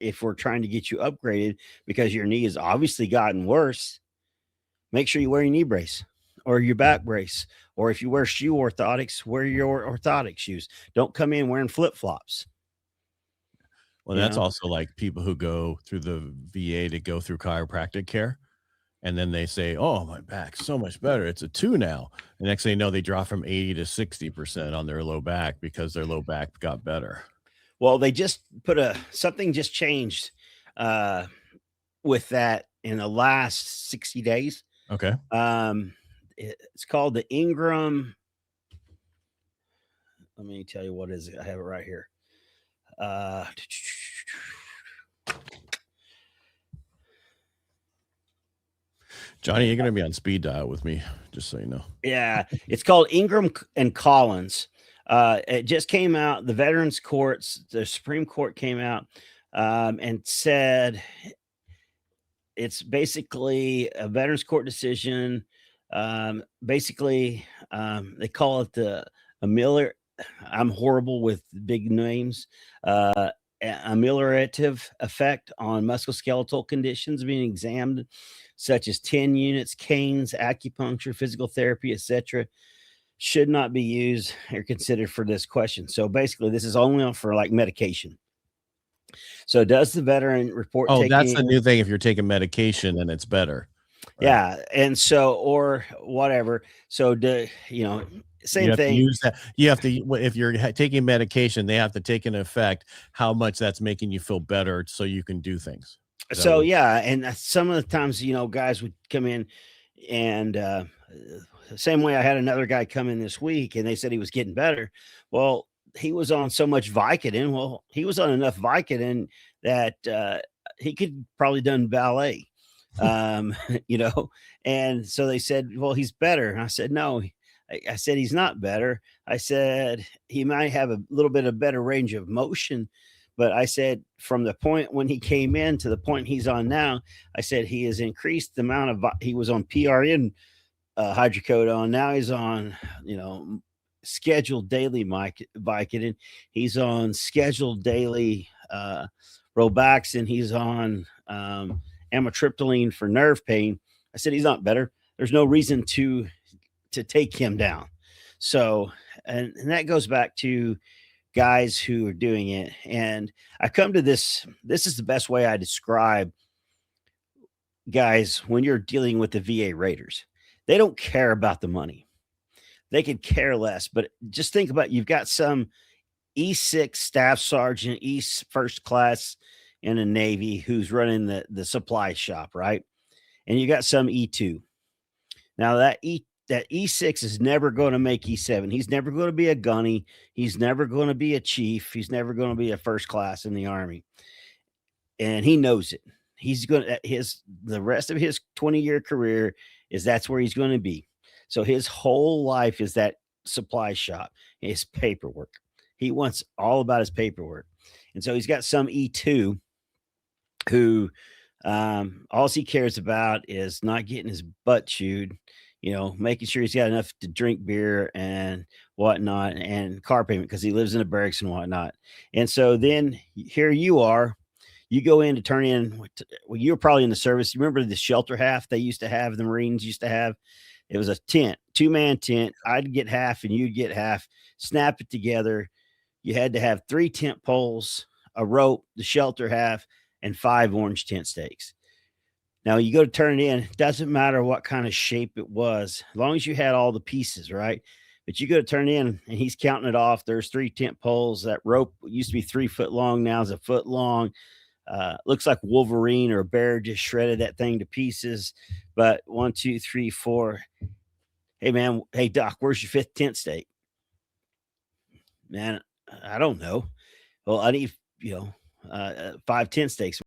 if we're trying to get you upgraded because your knee has obviously gotten worse, make sure you wear your knee brace or your back brace. Or if you wear shoe orthotics, wear your orthotic shoes. Don't come in wearing flip flops. Well, You that's know, also like people who go through the VA to go through chiropractic care. And then they say, "Oh, my back's so much better. It's a 2 now." The next thing you know, they drop from 80 to 60% on their low back because their low back got better. well, they just put something just changed uh, with that in the last 60 days. Okay. Um, it's called the Ingram. Let me tell you what is it. I have it right here. Uh, Johnny, you're gonna be on speed dial with me, just so you know. yeah, it's called Ingram and Collins. It just came out. The Veterans Courts, the Supreme Court came out and said it's basically a Veterans Court decision. They call it the Miller. I'm horrible with big names. Ameliorative effect on musculoskeletal conditions being examined, such as 10 units, canes, acupuncture, physical therapy, etc., should not be used or considered for this question. So basically, this is only for like medication. So does the veteran report Oh, that's the taking? new thing. If you're taking medication, then it's better, right? Yeah, and so or whatever. So do you know, You same have to thing. use that. You have to if you're taking medication, they have to take into effect how much that's making you feel better so you can do things. Is that So what yeah, and some of the times, guys would come in and same way I had another guy come in this week and they said he was getting better. Well, he was on so much Vicodin. Well, he was on enough Vicodin that he could probably done ballet. Um, you know, and so they said, "Well, he's better." And I said, "No." I said he's not better. I said he might have a little bit of better range of motion, but I said from the point when he came in to the point he's on now, I said he has increased the amount of he was on PRN hydrocodone. Now he's on, scheduled daily Vicodin. He's on scheduled daily Robaxin. He's on amitriptyline for nerve pain. I said he's not better. There's no reason to take him down. So, and that goes back to guys who are doing it. And I come to this. This is the best way I describe guys when you're dealing with the VA Raiders. They don't care about the money. They could care less. But just think about you've got some E6 staff sergeant, East first class in the Navy who's running the supply shop, right? And you got some E2. Now that E6 is never going to make E7. He's never going to be a gunny. He's never going to be a chief. He's never going to be a first class in the Army. And he knows it. He's going to the rest of his 20-year career is that's where he's going to be. So his whole life is that supply shop, his paperwork. He wants all about his paperwork. And so he's got some E2 who all he cares about is not getting his butt chewed, making sure he's got enough to drink beer and whatnot and car payment because he lives in the barracks and whatnot. And so then here you are, you go in to turn in. Well, you were probably in the service. You remember the shelter half they used to have, the Marines used to have? It was a tent, 2-man tent. I'd get half and you'd get half, snap it together. You had to have 3 tent poles, a rope, the shelter half, and 5 orange tent stakes. Now you go to turn it in, it doesn't matter what kind of shape it was, as long as you had all the pieces, right? But you go to turn it in and he's counting it off. There's 3 tent poles. That rope used to be 3 foot long, now is a foot long. Looks like Wolverine or a bear just shredded that thing to pieces. But 1, 2, 3, 4. Hey man, hey doc, where's your 5th tent stake? Man, I don't know. Well, I need 5 tent stakes.